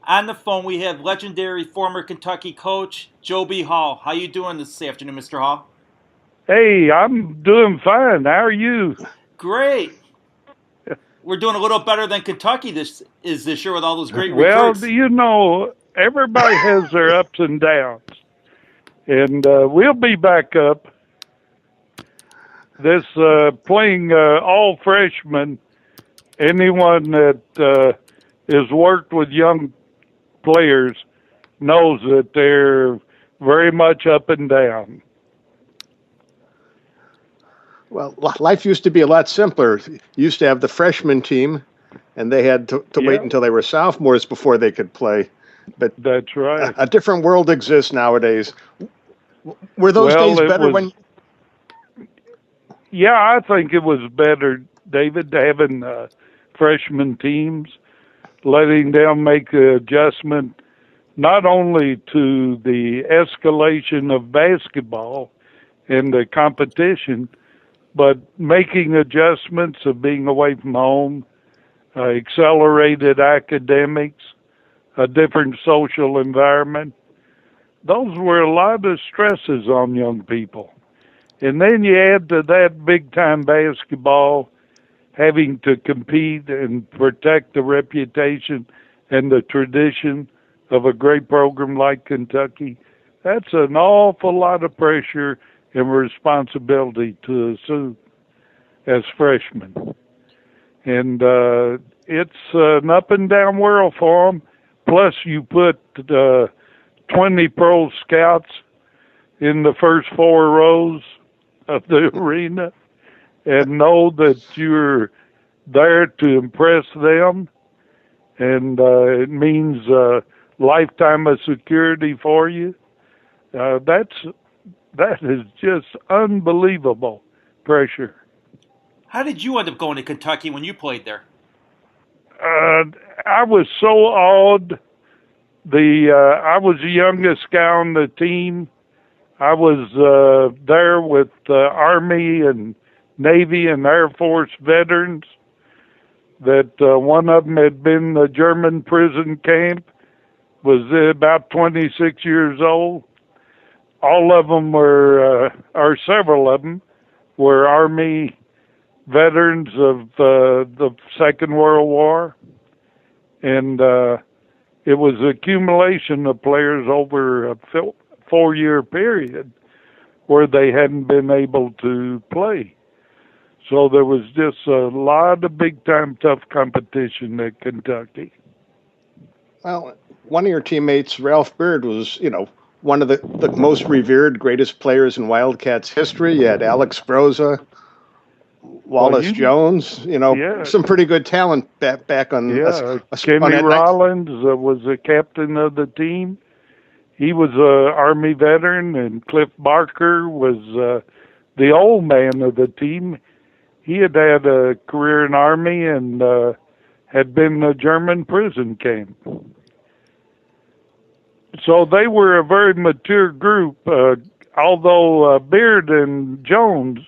On the phone, we have legendary former Kentucky coach Joe B. Hall. How you doing this afternoon, Mr. Hall? Hey, I'm doing fine. How are you? Great. We're doing a little better than Kentucky this year with all those great Well, recruits. everybody has their ups and downs, and we'll be back up. This playing all freshmen, anyone that has worked with young players knows that they're very much up and down. Well, life used to be a lot simpler. You used to have the freshman team, and they had to wait until they were sophomores before they could play. But that's right. A different world exists nowadays. Were those days better when? Yeah, I think it was better, David, having freshman teams, letting them make the adjustment not only to the escalation of basketball and the competition, but making adjustments of being away from home, accelerated academics, a different social environment. Those were a lot of stresses on young people. And then you add to that big-time basketball, having to compete and protect the reputation and the tradition of a great program like Kentucky. That's an awful lot of pressure and responsibility to assume as freshmen. And it's an up and down world for them. Plus you put 20 pro scouts in the first 4 rows of the arena and know that you're there to impress them. And it means lifetime of security for you. That is just unbelievable pressure. How did you end up going to Kentucky when you played there? I was so awed. I was the youngest guy on the team. I was there with Army and Navy and Air Force veterans. That one of them had been in the German prison camp, was about 26 years old. All of them were, or several of them, were Army veterans of the Second World War. And it was an accumulation of players over a 4-year period where they hadn't been able to play. So there was just a lot of big-time tough competition at Kentucky. Well, one of your teammates, Ralph Beard, was, one of the most revered, greatest players in Wildcats history. You had Alex Broza, Wallace Jones, some pretty good talent back on. Yeah, Kenny Rollins was the captain of the team. He was an Army veteran, and Cliff Barker was the old man of the team. He had a career in Army and had been in a German prison camp. So they were a very mature group, although Beard and Jones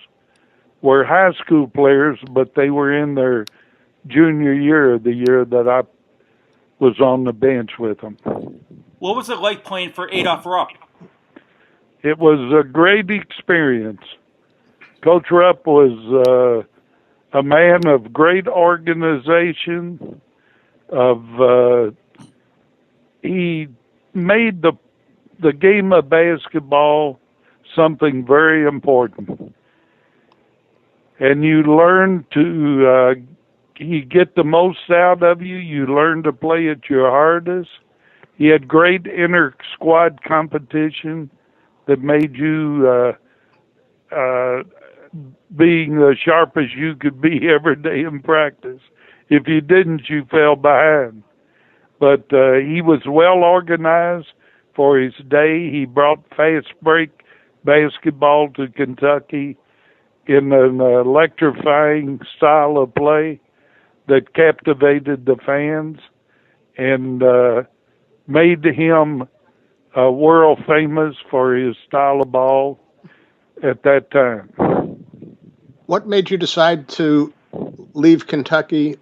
were high school players, but they were in their junior year, the year that I was on the bench with them. What was it like playing for Adolph Rupp? It was a great experience. Coach Rupp was a man of great organization. He made the game of basketball something very important. And you learn to you get the most out of you. You learn to play at your hardest. He had great inter-squad competition that made you being as sharp as you could be every day in practice. If you didn't, you fell behind. But he was well organized for his day. He brought fast break basketball to Kentucky in an electrifying style of play that captivated the fans and made him world famous for his style of ball at that time. What made you decide to leave Kentucky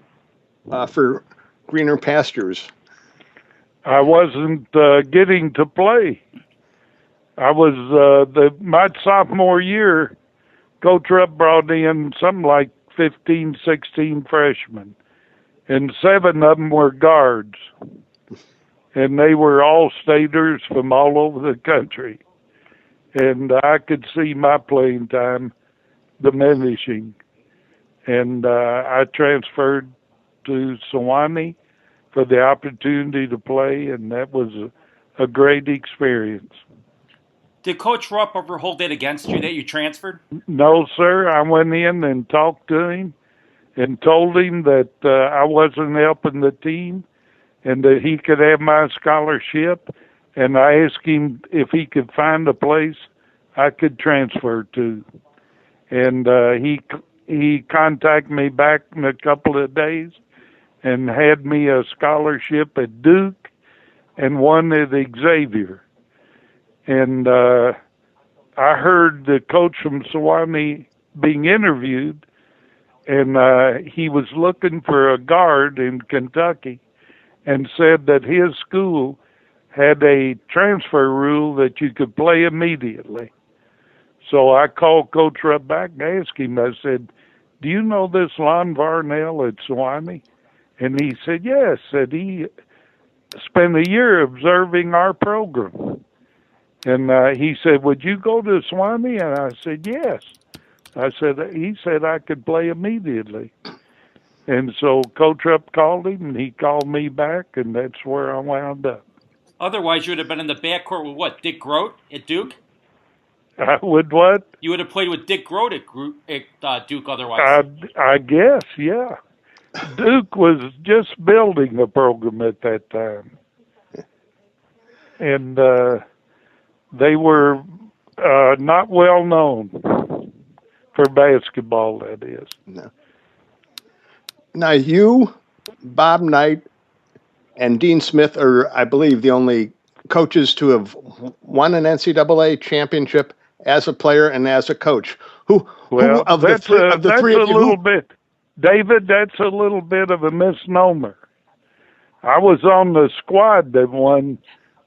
for greener pastures? I wasn't getting to play. I was my sophomore year. Coach Rupp brought in something like 15, 16 freshmen, and 7 of them were guards, and they were all staters from all over the country. And I could see my playing time diminishing, and I transferred to Sewanee for the opportunity to play, and that was a great experience. Did Coach Rupp ever hold it against you that you transferred? No, sir. I went in and talked to him and told him that I wasn't helping the team and that he could have my scholarship. And I asked him if he could find a place I could transfer to. And he contacted me back in a couple of days and had me a scholarship at Duke and one at Xavier. And I heard the coach from Sewanee being interviewed, and he was looking for a guard in Kentucky and said that his school had a transfer rule that you could play immediately. So I called Coach Rupp back and asked him, I said, do you know this Lon Varnell at Sewanee? And he said, yes, said he spent a year observing our program. And he said, would you go to Sewanee? And I said, yes. He said I could play immediately. And so Coach Rupp called him, and he called me back, and that's where I wound up. Otherwise, you would have been in the backcourt with what, Dick Grote at Duke? With what? You would have played with Dick Grote at Duke otherwise. I guess, yeah. Duke was just building a program at that time. And they were not well known for basketball, that is. No. Now, you, Bob Knight, and Dean Smith are, I believe, the only coaches to have won an NCAA championship as a player and as a coach. Well, that's a little bit, David, that's a little bit of a misnomer. I was on the squad that won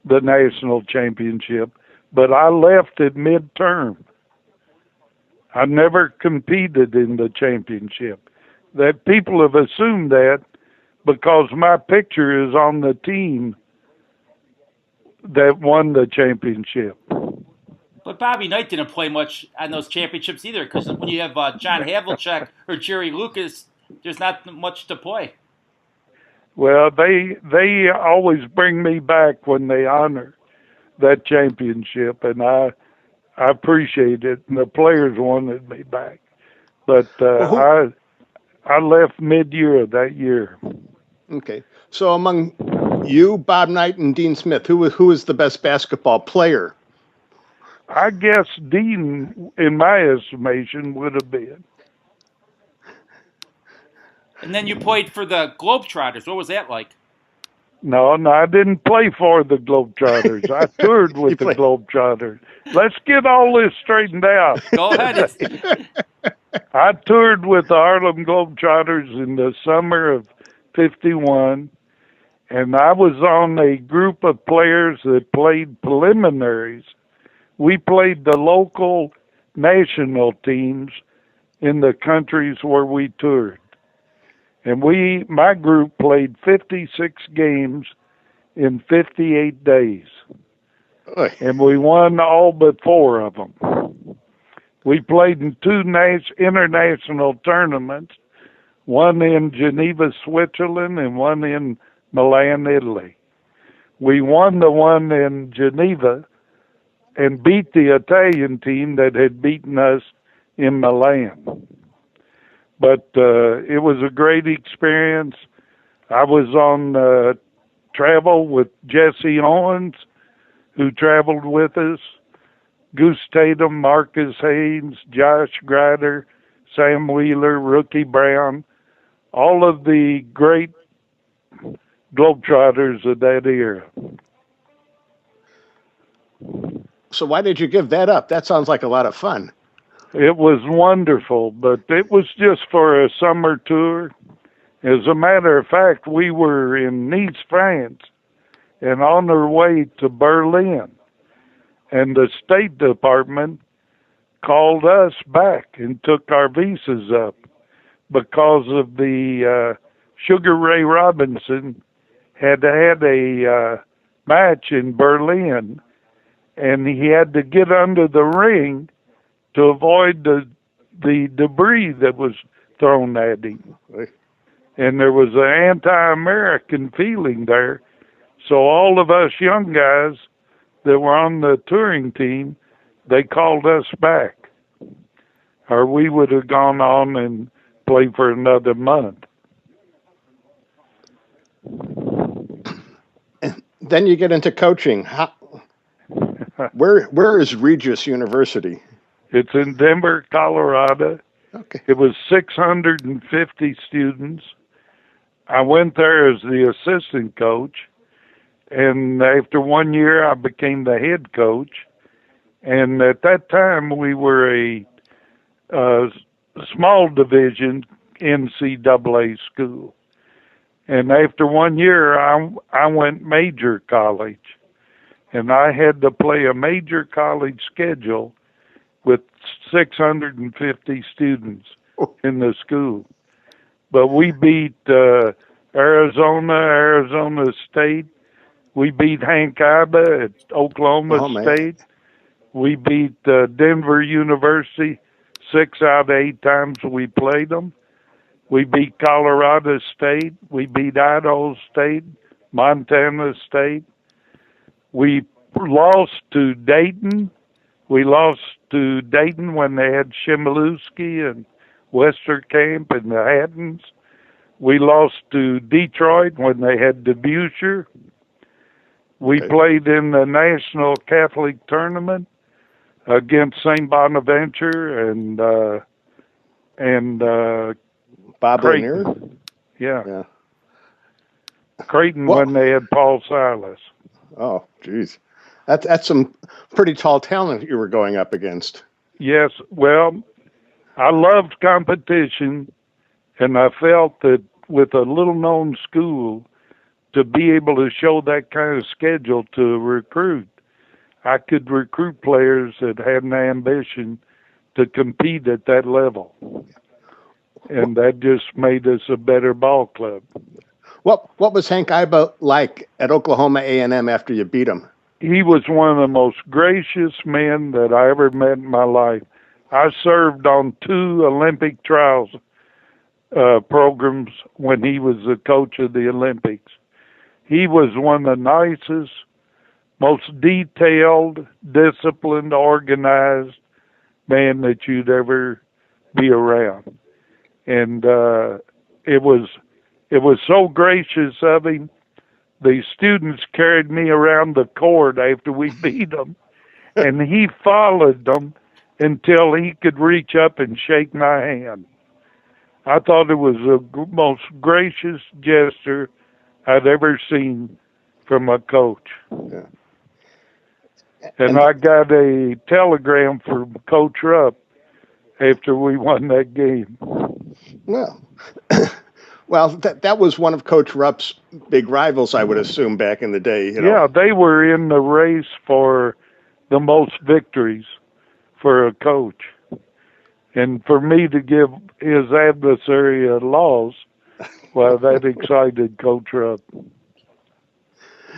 the national championship, but I left at midterm. I never competed in the championship. That people have assumed that because my picture is on the team that won the championship. But Bobby Knight didn't play much on those championships either, because when you have John Havlicek or Jerry Lucas, there's not much to play. Well, they always bring me back when they honor that championship, and I appreciate it. And the players wanted me back, but I left mid-year that year. Okay, so among you, Bob Knight, and Dean Smith, who is the best basketball player? I guess Dean, in my estimation, would have been. And then you played for the Globetrotters. What was that like? No, I didn't play for the Globetrotters. I toured with the Globetrotters. Let's get all this straightened out. Go ahead. I toured with the Harlem Globetrotters in the summer of '51, and I was on a group of players that played preliminaries. We played the local national teams in the countries where we toured. And my group played 56 games in 58 days. And we won all but 4 of them. We played in 2 international tournaments, one in Geneva, Switzerland, and one in Milan, Italy. We won the one in Geneva and beat the Italian team that had beaten us in Milan. But it was a great experience. I was on travel with Jesse Owens, who traveled with us, Goose Tatum, Marcus Haynes, Josh Grider, Sam Wheeler, Rookie Brown, all of the great Globetrotters of that era. So why did you give that up? That sounds like a lot of fun. It was wonderful, but it was just for a summer tour. As a matter of fact, we were in Nice, France, and on their way to Berlin. And the State Department called us back and took our visas up because of the Sugar Ray Robinson had a match in Berlin, and he had to get under the ring to avoid the debris that was thrown at him. And there was an anti-American feeling there. So all of us young guys that were on the touring team, they called us back, or we would have gone on and played for another month. Then you get into coaching. Where is Regis University? It's in Denver, Colorado. Okay. It was 650 students. I went there as the assistant coach, and after 1 year, I became the head coach. And at that time, we were a small division NCAA school. And after 1 year, I went major college. And I had to play a major college schedule with 650 students in the school. But we beat Arizona State. We beat Hank Iba at Oklahoma State. We beat Denver University 6 out of 8 times we played them. We beat Colorado State. We beat Idaho State, Montana State. We lost to Dayton. We lost to Dayton when they had Shimilewski and Westerkamp and the Hattons. We lost to Detroit when they had Debussy. We played in the National Catholic Tournament against St. Bonaventure and Bob Creighton. Lanier? Yeah. Creighton when they had Paul Silas. Oh, geez. That's some pretty tall talent you were going up against. Yes. Well, I loved competition, and I felt that with a little-known school, to be able to show that kind of schedule to recruit, I could recruit players that had an ambition to compete at that level. And that just made us a better ball club. What was Hank Iba like at Oklahoma A&M after you beat him? He was one of the most gracious men that I ever met in my life. I served on 2 Olympic trials programs when he was the coach of the Olympics. He was one of the nicest, most detailed, disciplined, organized man that you'd ever be around. And it was so gracious of him. The students carried me around the court after we beat them, and he followed them until he could reach up and shake my hand. I thought it was the most gracious gesture I'd ever seen from a coach. Yeah. And I got a telegram from Coach Rupp after we won that game. Well, well, that was one of Coach Rupp's big rivals, I would assume, back in the day. You know? Yeah, they were in the race for the most victories for a coach. And for me to give his adversary a loss, well, that excited Coach Rupp.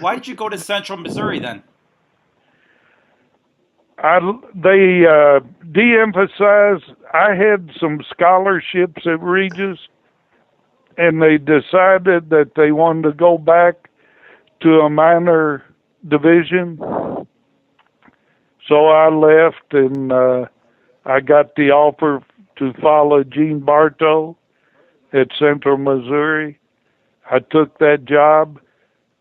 Why did you go to Central Missouri then? They de-emphasized. I had some scholarships at Regis, and they decided that they wanted to go back to a minor division. So I left, and I got the offer to follow Gene Bartow at Central Missouri. I took that job.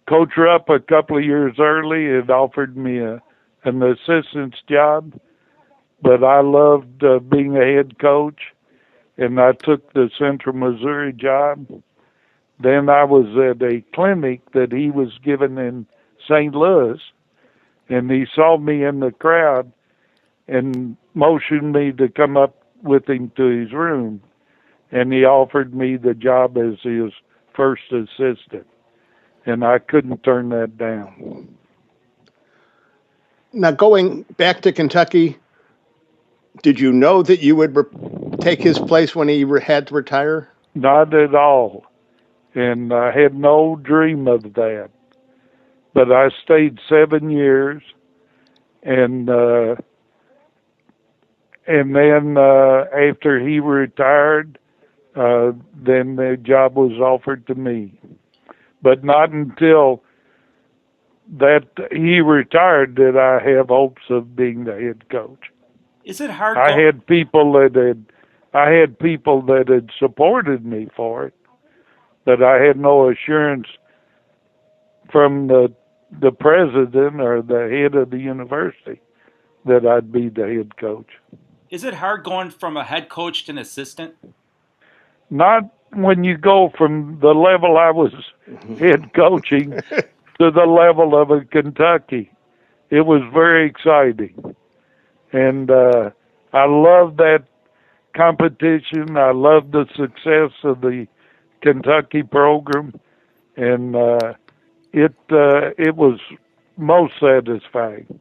Coach Rupp, a couple of years early, had offered me an assistant's job, but I loved being a head coach, and I took the Central Missouri job. Then I was at a clinic that he was giving in St. Louis, and he saw me in the crowd and motioned me to come up with him to his room, and he offered me the job as his first assistant. and I couldn't turn that down. Now, going back to Kentucky, did you know that you would take his place when he had to retire? Not at all. And I had no dream of that. But I stayed 7 years, and then after he retired, then the job was offered to me. But not until that he retired did I have hopes of being the head coach. Is it hard? I had people that had supported me for it, but I had no assurance from the president or the head of the university that I'd be the head coach. Is it hard going from a head coach to an assistant? Not when you go from the level I was head coaching to the level of a Kentucky. It was very exciting. And I loved that competition. I loved the success of the Kentucky program. And it was most satisfying.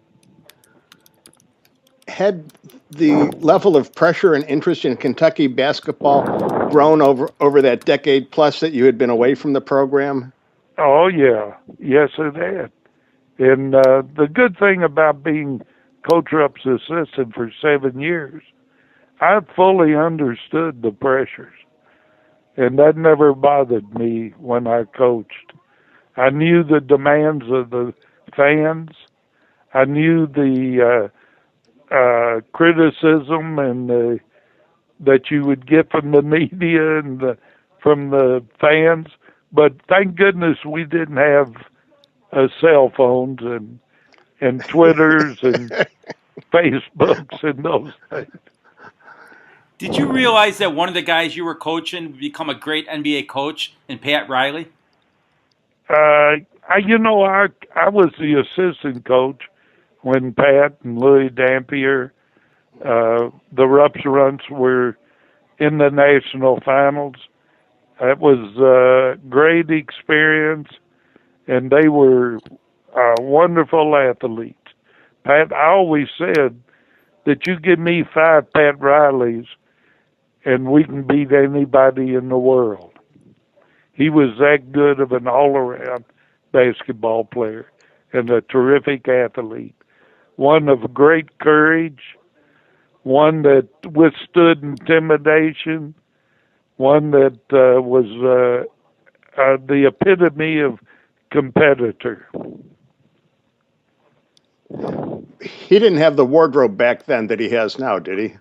Had the level of pressure and interest in Kentucky basketball grown over that decade plus that you had been away from the program? Oh, yeah. Yes, it had. And the good thing about being Coach Rupp's assistant for 7 years, I fully understood the pressures. And that never bothered me when I coached. I knew the demands of the fans. I knew the criticism and that you would get from the media and from the fans. But thank goodness we didn't have cell phones and Twitters and Facebooks and those things. Did you realize that one of the guys you were coaching would become a great NBA coach in Pat Riley? I was the assistant coach when Pat and Louis Dampier, the Rupps Runts were in the national finals. It was a great experience, and they were wonderful athletes. Pat, I always said that you give me 5 Pat Rileys, and we can beat anybody in the world. He was that good of an all-around basketball player and a terrific athlete. One of great courage, one that withstood intimidation, one that was the epitome of competitor. He didn't have the wardrobe back then that he has now, did he?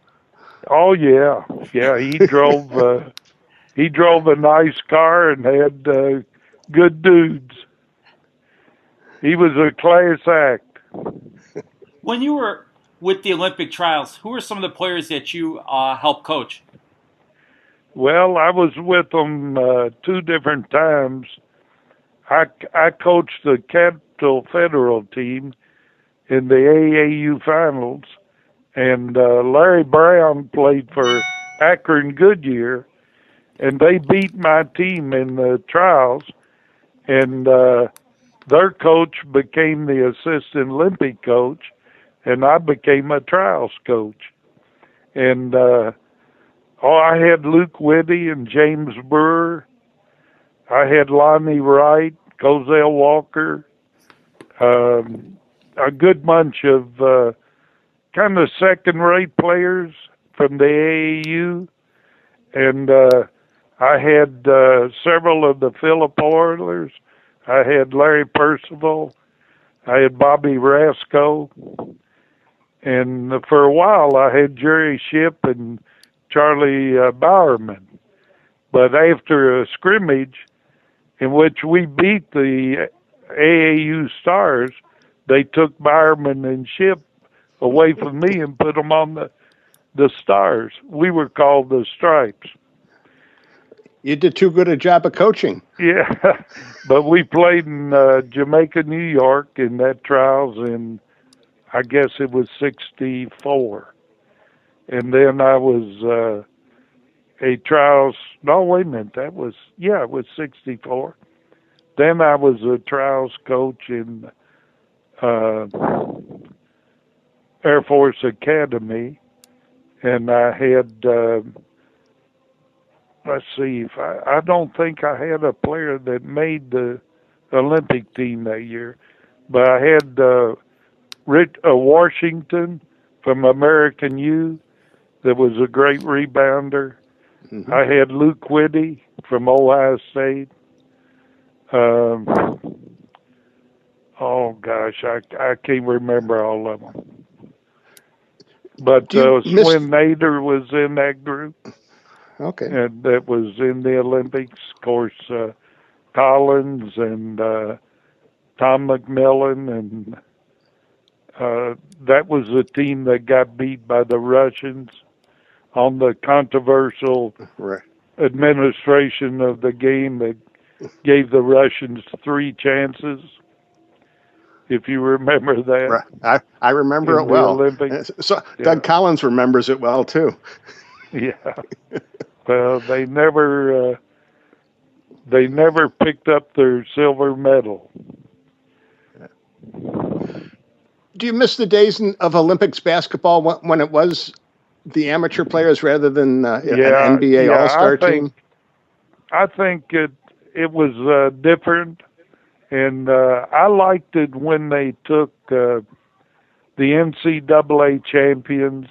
Oh yeah. He drove a nice car and had good dudes. He was a class act. When you were with the Olympic trials, who were some of the players that you helped coach? Well, I was with them 2 different times. I coached the Capital Federal team in the AAU finals, and Larry Brown played for Akron Goodyear, and they beat my team in the trials, and their coach became the assistant Olympic coach, and I became a trials coach. And I had Luke Whitty and James Brewer. I had Lonnie Wright, Cozell Walker, a good bunch of kind of second-rate players from the AAU. And I had several of the Phillip Oilers. I had Larry Percival. I had Bobby Rasco. And for a while, I had Jerry Shipp and Charlie Bowerman. But after a scrimmage in which we beat the AAU Stars, they took Bowerman and Shipp away from me and put them on the Stars. We were called the Stripes. You did too good a job of coaching. Yeah, but we played in Jamaica, New York in that trials in, I guess it was 64. And then I was a trials, no, wait a minute, it was 64. Then I was a trials coach in Air Force Academy, and I had, let's see, if I don't think I had a player that made the Olympic team that year, but I had Rick Washington from American U that was a great rebounder. Mm-hmm. I had Luke Whitty from Ohio State. Oh gosh, I can't remember all of them. But Swin Nader was in that group. Okay. And that was in the Olympics. Of course, Collins and Tom McMillan, and that was the team that got beat by the Russians on the controversial administration of the game that gave the Russians 3 chances. If you remember that. Right. I remember it well. Olympics. So Doug Collins remembers it well too. Yeah. Well, they never picked up their silver medal. Do you miss the days of Olympics basketball when it was the amateur players rather than an NBA All-Star team? I think it was different. And I liked it when they took the NCAA champions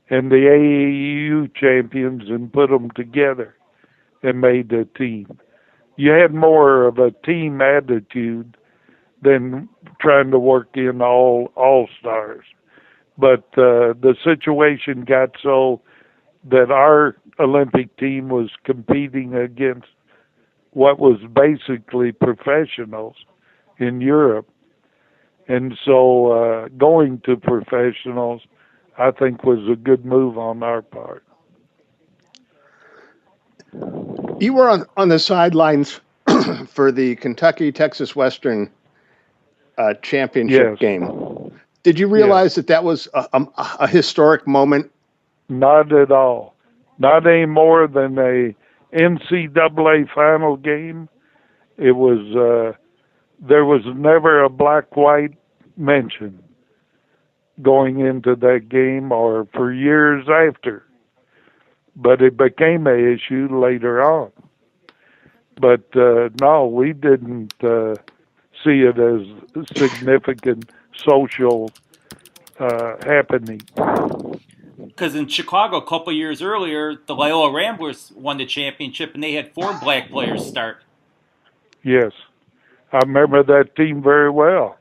and the AAU champions and put them together and made a team. You had more of a team attitude than trying to work in all-stars. But the situation got so that our Olympic team was competing against what was basically professionals in Europe. And so going to professionals, I think, was a good move on our part. You were on the sidelines for the Kentucky-Texas Western championship game. Did you realize that was a historic moment? Not at all. Not any more than a NCAA final game. It was there was never a black-white mention going into that game or for years after, but it became an issue later on. But no, we didn't see it as a significant social happening. Because in Chicago, a couple years earlier, the Loyola Ramblers won the championship, and they had 4 black players start. Yes, I remember that team very well.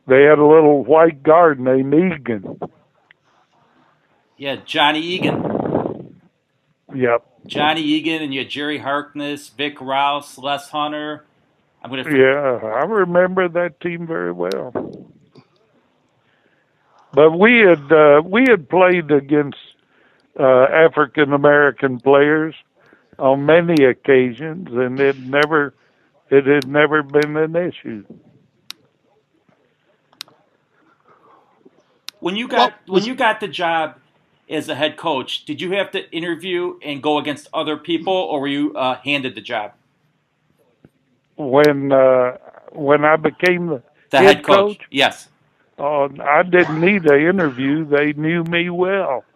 They had a little white guard named Egan. Yeah, Johnny Egan. Yep. Johnny Egan, and you had Jerry Harkness, Vic Rouse, Les Hunter. Yeah, I remember that team very well. But we had played against African American players on many occasions, and it had never been an issue. When you got the job as a head coach, did you have to interview and go against other people, or were you handed the job? When I became the head coach, yes. I didn't need an interview. They knew me well.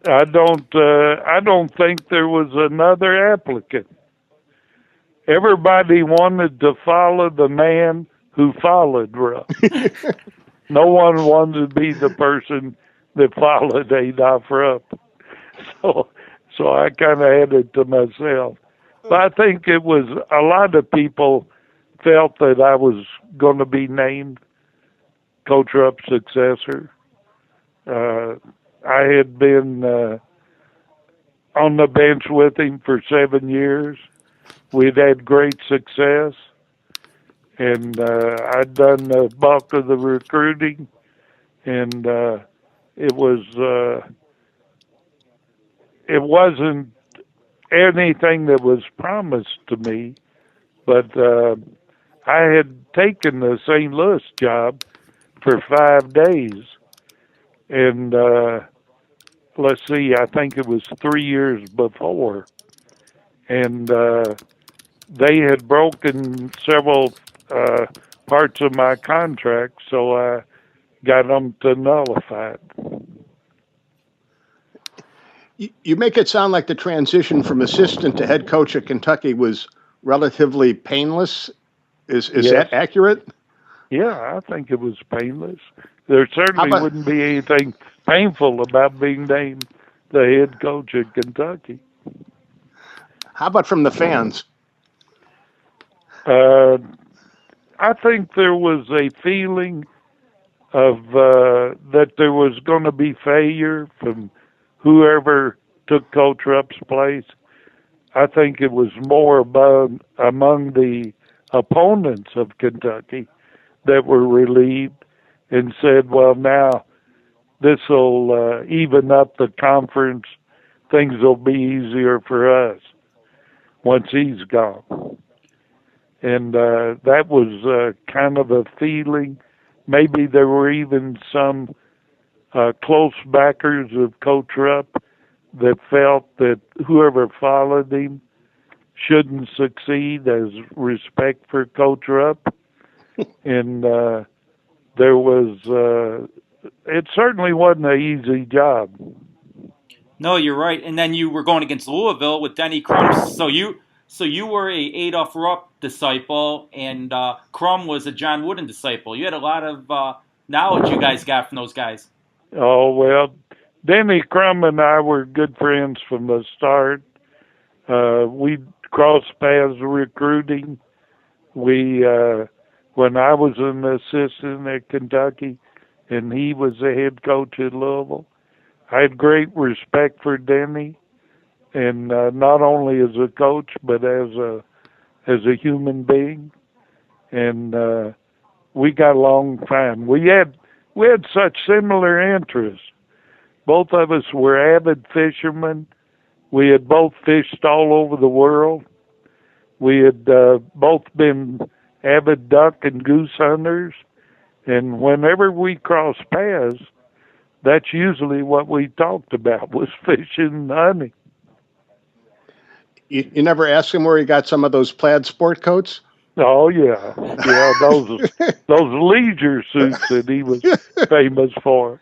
I don't think there was another applicant. Everybody wanted to follow the man who followed Rupp. No one wanted to be the person that followed Adolph Rupp. So I kind of had it to myself. But I think it was a lot of people felt that I was going to be named Coach Rupp's successor. I had been on the bench with him for 7 years. We'd had great success, and I'd done the bulk of the recruiting, and it wasn't anything that was promised to me, but I had taken the St. Louis job for 5 days, and let's see, I think it was 3 years before, and they had broken several parts of my contract, so I got them to nullify it. You make it sound like the transition from assistant to head coach at Kentucky was relatively painless. Is Yes. that accurate? Yeah, I think it was painless. There certainly wouldn't be anything painful about being named the head coach at Kentucky. How about from the fans? I think there was a feeling of that there was going to be failure from whoever took Coach Rupp's place. I think it was more among the opponents of Kentucky that were relieved and said, well, now this will even up the conference. Things will be easier for us once he's gone. And that was kind of a feeling. Maybe there were even some close backers of Coach Rupp that felt that whoever followed him shouldn't succeed as respect for Coach Rupp. And there was, it certainly wasn't an easy job. No, you're right. And then you were going against Louisville with Denny Crum. So you were a Adolph Rupp disciple, and Crum was a John Wooden disciple. You had a lot of knowledge you guys got from those guys. Oh, well, Denny Crum and I were good friends from the start. We crossed paths recruiting. When I was an assistant at Kentucky and he was the head coach at Louisville, I had great respect for Denny, and not only as a coach but as a human being, and we got along fine. We had such similar interests. Both of us were avid fishermen. We had both fished all over the world. We had both been avid duck and goose hunters, and whenever we crossed paths, that's usually what we talked about, was fishing and hunting. You never asked him where he got some of those plaid sport coats? Oh yeah, those leisure suits that he was famous for.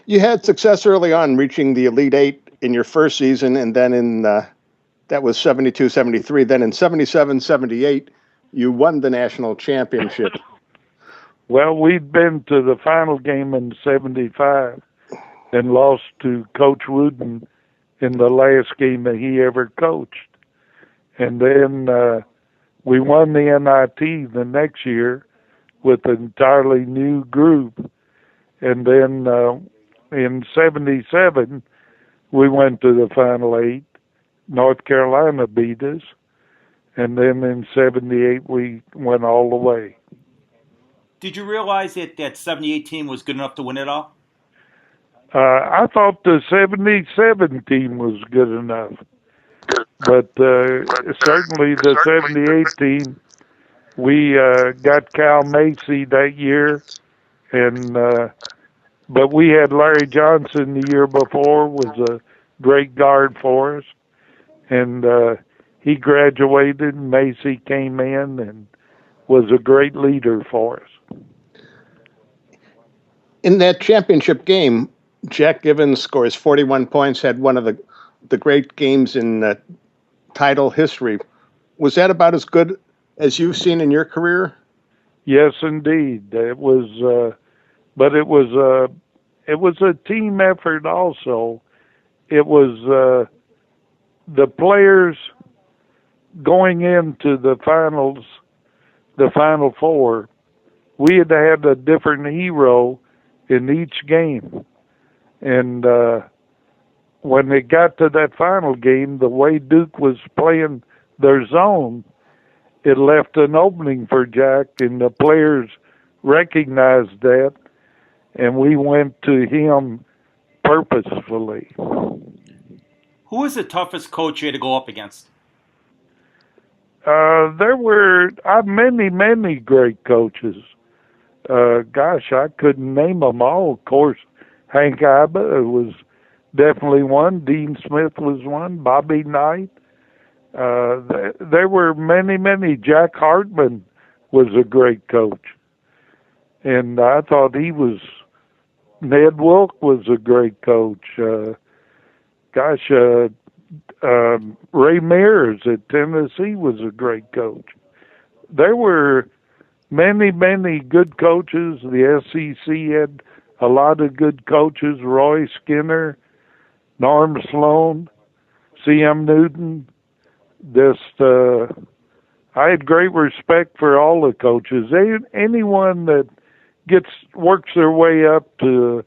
You had success early on, reaching the Elite Eight in your first season, and then in that was 72-73. Then in 77-78, you won the national championship. Well, we'd been to the final game in 75 and lost to Coach Wooden in the last game that he ever coached. And then we won the NIT the next year with an entirely new group. And then in 77, we went to the Final Eight. North Carolina beat us. And then in 78, we went all the way. Did you realize that 78 team was good enough to win it all? I thought the 77 team was good enough. But certainly the 78 team, we got Cal Macy that year, and but we had Larry Johnson the year before, was a great guard for us, and he graduated, and Macy came in and was a great leader for us. In that championship game, Jack Givens scores 41 points, had one of the great games in title history. Was that about as good as you've seen in your career? Yes, indeed. It was, but it was a team effort also. It was the players going into the finals, the Final Four. We had a different hero in each game, and when they got to that final game, the way Duke was playing their zone, it left an opening for Jack, and the players recognized that, and we went to him purposefully. Who was the toughest coach you had to go up against? There were many great coaches. Gosh, I couldn't name them all. Of course, Hank Iba was definitely one. Dean Smith was one. Bobby Knight. There were many. Jack Hartman was a great coach. And I thought he was, Ned Wilk was a great coach. Ray Mears at Tennessee was a great coach. There were many good coaches. The SEC had a lot of good coaches. Roy Skinner, Norm Sloan, C.M. Newton. I had great respect for all the coaches. Anyone that works their way up to a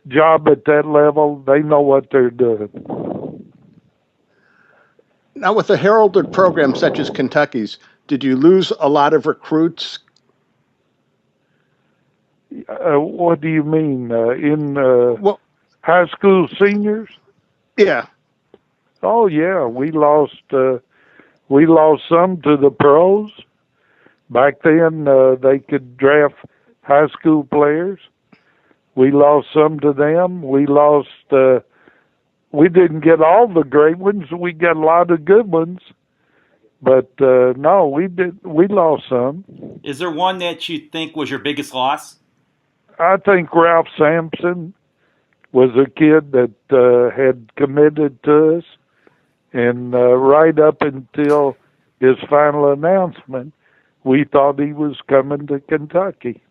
job at that level, they know what they're doing. Now, with a heralded program such as Kentucky's, did you lose a lot of recruits? What do you mean? High school seniors? Yeah. Oh yeah, we lost some to the pros. Back then, they could draft high school players. We lost some to them. We didn't get all the great ones. We got a lot of good ones. But no, we lost some. Is there one that you think was your biggest loss? I think Ralph Sampson was a kid that had committed to us. And right up until his final announcement, we thought he was coming to Kentucky.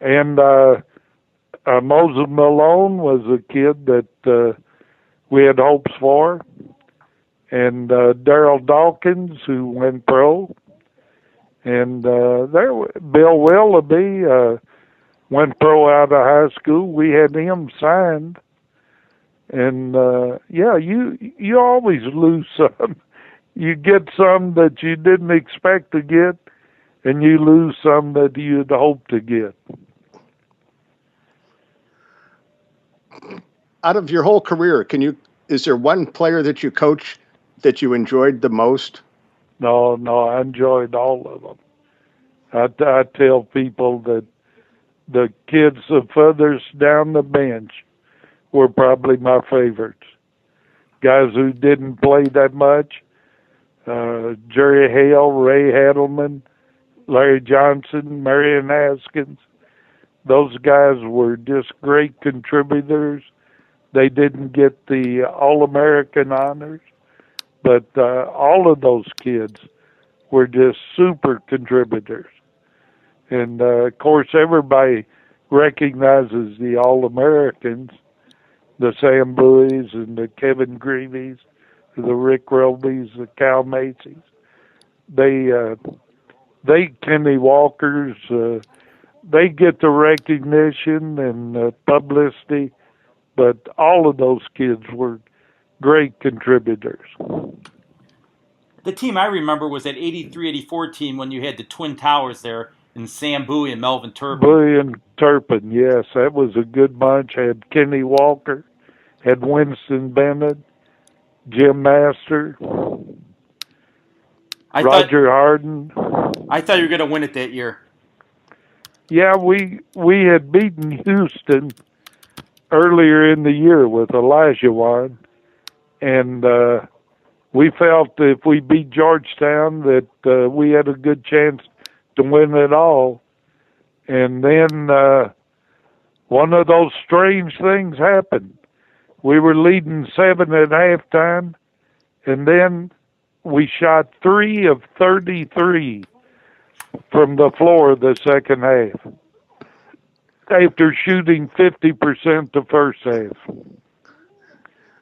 And Moses Malone was a kid that we had hopes for. And Darryl Dawkins, who went pro. And Bill Willoughby went pro out of high school. We had him signed. And you always lose some. You get some that you didn't expect to get, and you lose some that you'd hoped to get. Out of your whole career, is there one player that you coach that you enjoyed the most? No, I enjoyed all of them. I tell people that the kids the furthest down the bench were probably my favorites. Guys who didn't play that much, Jerry Hale, Ray Hadelman, Larry Johnson, Marion Haskins. Those guys were just great contributors. They didn't get the All-American honors, but all of those kids were just super contributors. And, of course, everybody recognizes the All-Americans, the Sam Bowies and the Kevin Greavies, the Rick Robies, the Cal Macy's. They Kenny Walkers, they get the recognition and publicity, but all of those kids were great contributors. The team I remember was that 83-84 team when you had the Twin Towers there, and Sam Bowie and Melvin Turpin. Bowie and Turpin, yes. That was a good bunch. Had Kenny Walker, had Winston Bennett, Jim Master, Roger Harden. I thought you were going to win it that year. Yeah, we had beaten Houston earlier in the year with Olajuwon, and we felt if we beat Georgetown that we had a good chance to win it all. And then one of those strange things happened. We were leading 7 at halftime, and then we shot 3 of 33 from the floor the second half, after shooting 50% the first half.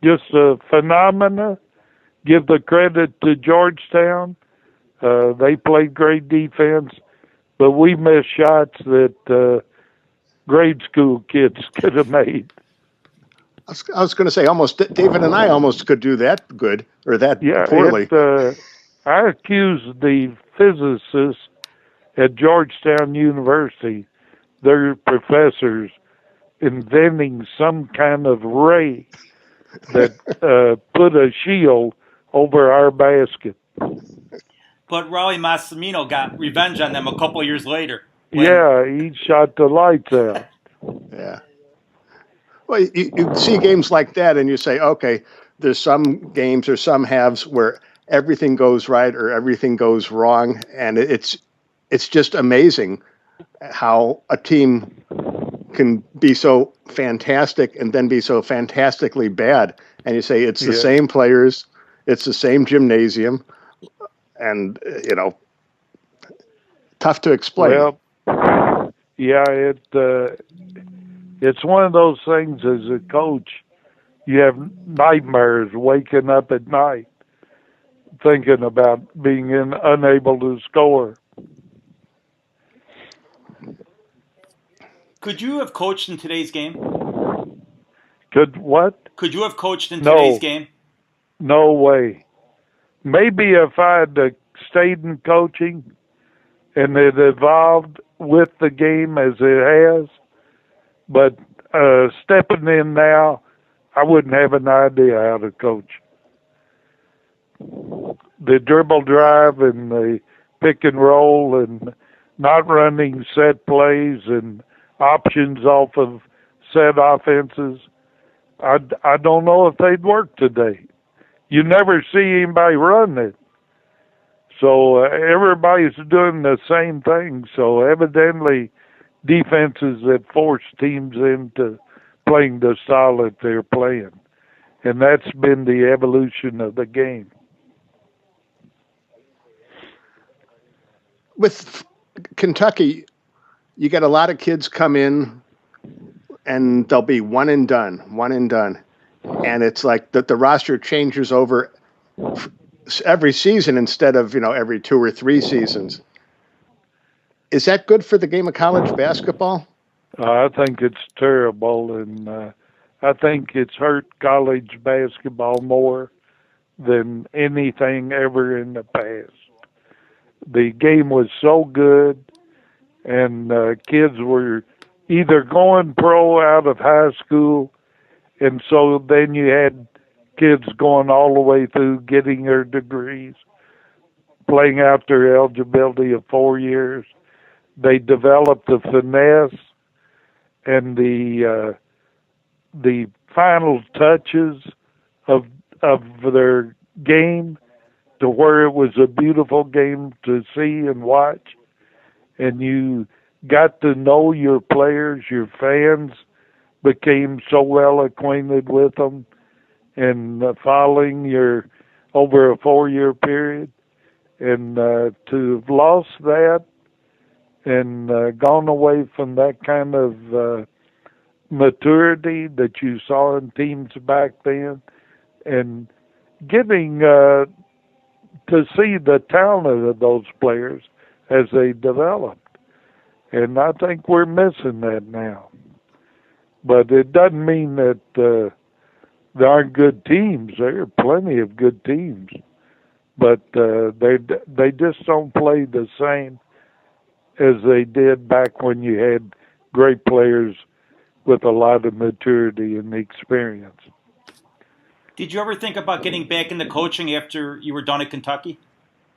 Just a phenomena. Give the credit to Georgetown. They played great defense, but we missed shots that grade school kids could have made. I was going to say, almost David and I almost could do that good or that poorly. I accused the physicists at Georgetown University, their professors, inventing some kind of ray that put a shield over our basket. But Raleigh Massimino got revenge on them a couple of years later. Yeah, he shot the lights out. Yeah. Well, you see games like that, and you say, okay, there's some games or some halves where everything goes right or everything goes wrong, and it's just amazing how a team can be so fantastic and then be so fantastically bad. And you say it's the same players, it's the same gymnasium, and tough to explain. Well, yeah, it's one of those things as a coach. You have nightmares waking up at night thinking about being unable to score. Could you have coached in today's game? Could what? Could you have coached in today's game? No way. Maybe if I had stayed in coaching and it evolved with the game as it has, but stepping in now, I wouldn't have an idea how to coach. The dribble drive and the pick and roll and not running set plays and options off of set offenses, I don't know if they'd work today. You never see anybody run it. So everybody's doing the same thing. So evidently defenses that force teams into playing the style that they're playing. And that's been the evolution of the game. With Kentucky, you get a lot of kids come in and they'll be one and done. And it's like the roster changes over every season instead of, every 2 or 3 seasons. Is that good for the game of college basketball? I think it's terrible, and I think it's hurt college basketball more than anything ever in the past. The game was so good, and kids were either going pro out of high school, and so then you had kids going all the way through getting their degrees, playing out their eligibility of 4 years. They developed the finesse and the final touches of their game to where it was a beautiful game to see and watch. And you got to know your players, your fans became so well acquainted with them, and following your over a 4-year period, and to have lost that and gone away from that kind of maturity that you saw in teams back then, and getting to see the talent of those players as they developed. And I think we're missing that now. But it doesn't mean that there aren't good teams. There are plenty of good teams. But they just don't play the same as they did back when you had great players with a lot of maturity and experience. Did you ever think about getting back into coaching after you were done at Kentucky?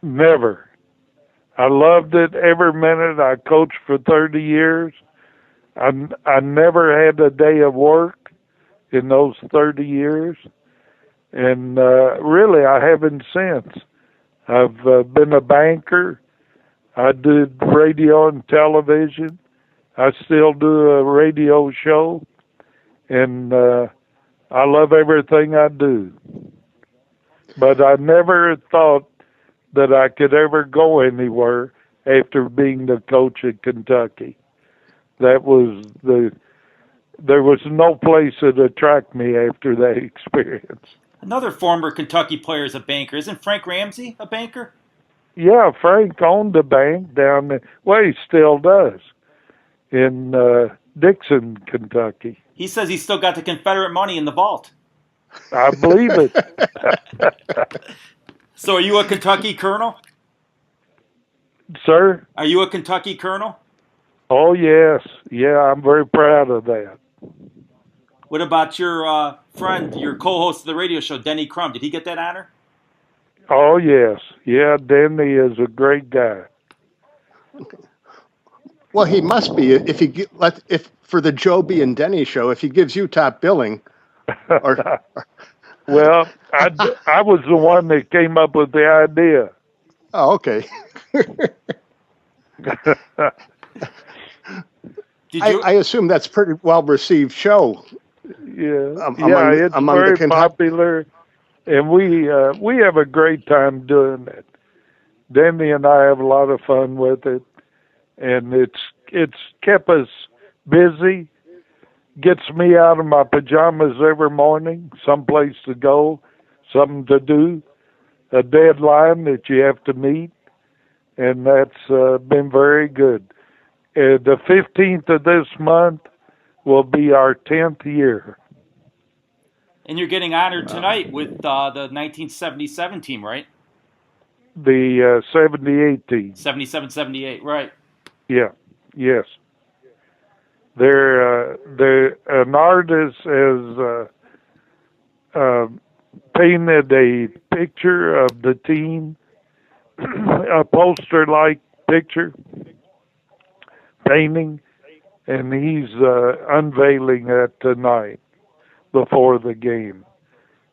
Never. I loved it every minute. I coached for 30 years. I never had a day of work in those 30 years. And really, I haven't since. I've been a banker. I did radio and television. I still do a radio show. And I love everything I do. But I never thought that I could ever go anywhere after being the coach at Kentucky. That was there was no place that attracted me after that experience. Another former Kentucky player is a banker. Isn't Frank Ramsey a banker? Yeah, Frank owned a bank down there. Well, he still does in Dixon, Kentucky. He says he's still got the Confederate money in the vault. I believe it. So are you a Kentucky colonel? Sir? Are you a Kentucky colonel? Oh, yes. Yeah, I'm very proud of that. What about your friend, your co-host of the radio show, Denny Crum? Did he get that honor? Oh, yes. Yeah, Denny is a great guy. Well, he must be if for the Joby and Denny show, if he gives you top billing, or Well, I was the one that came up with the idea. oh, okay. I assume that's pretty well received show. Yeah, it's among very the popular, and we have a great time doing it. Denny and I have a lot of fun with it, and it's kept us busy. Gets me out of my pajamas every morning, someplace to go, something to do, a deadline that you have to meet, and that's been very good. The 15th of this month will be our 10th year. And you're getting honored tonight with the 1977 team, right? The 78 team. 77, 78, right. Yeah, yes. An artist has painted a picture of the team, a poster-like picture, painting, and he's unveiling that tonight before the game.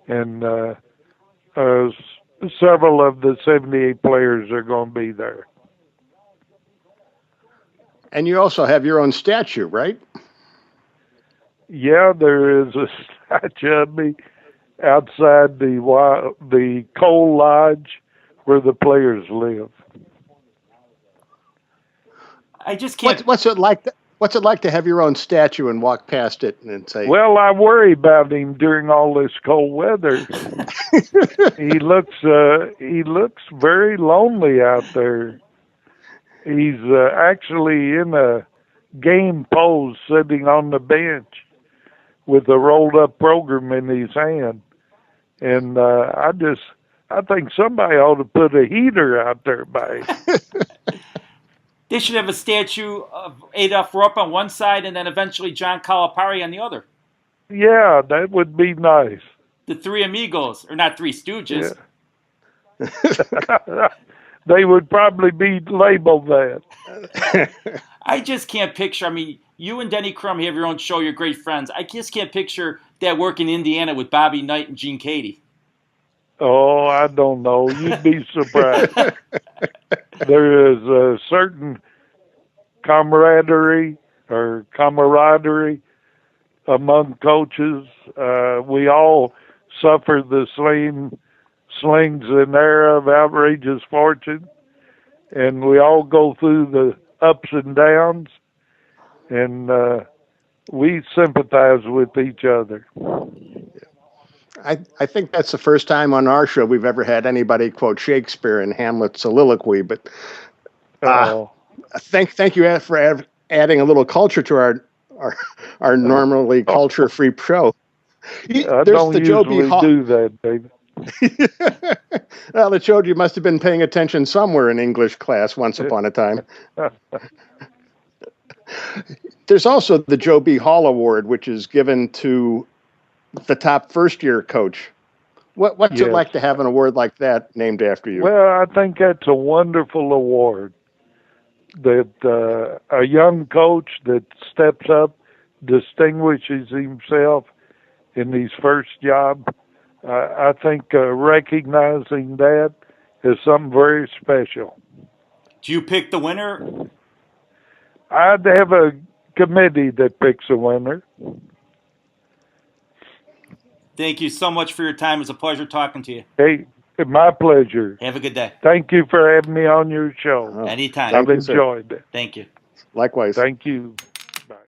And several of the 78 players are going to be there. And you also have your own statue, right? Yeah, there is a statue of me outside the coal lodge where the players live. I just can't. What's it like? What's it like to have your own statue and walk past it and say? Well, I worry about him during all this cold weather. He looks very lonely out there. He's actually in a game pose, sitting on the bench with a rolled-up program in his hand, and I think somebody ought to put a heater out there by him. They should have a statue of Adolph Rupp on one side and then eventually John Calipari on the other. Yeah, that would be nice. The Three Amigos, or not Three Stooges. Yeah. They would probably be labeled that. I just can't picture. I mean, you and Denny Crum have your own show. You're great friends. I just can't picture that work in Indiana with Bobby Knight and Gene Cady. Oh, I don't know. You'd be surprised. There is a certain camaraderie among coaches. We all suffer the same slings and arrows of outrageous fortune, and we all go through the ups and downs, and we sympathize with each other. I think that's the first time on our show we've ever had anybody quote Shakespeare in Hamlet's soliloquy. But thank you for adding a little culture to our normally culture-free show. I don't usually do that, David. Well, it showed you must have been paying attention somewhere in English class once upon a time. There's also the Joe B. Hall Award, which is given to the top first-year coach. What's it like to have an award like that named after you? Well, I think that's a wonderful award. That a young coach that steps up, distinguishes himself in his first job. I think recognizing that is something very special. Do you pick the winner? I'd have a committee that picks a winner. Thank you so much for your time. It was a pleasure talking to you. Hey, my pleasure. Have a good day. Thank you for having me on your show. Anytime. I've enjoyed it. Thank you. Likewise. Thank you.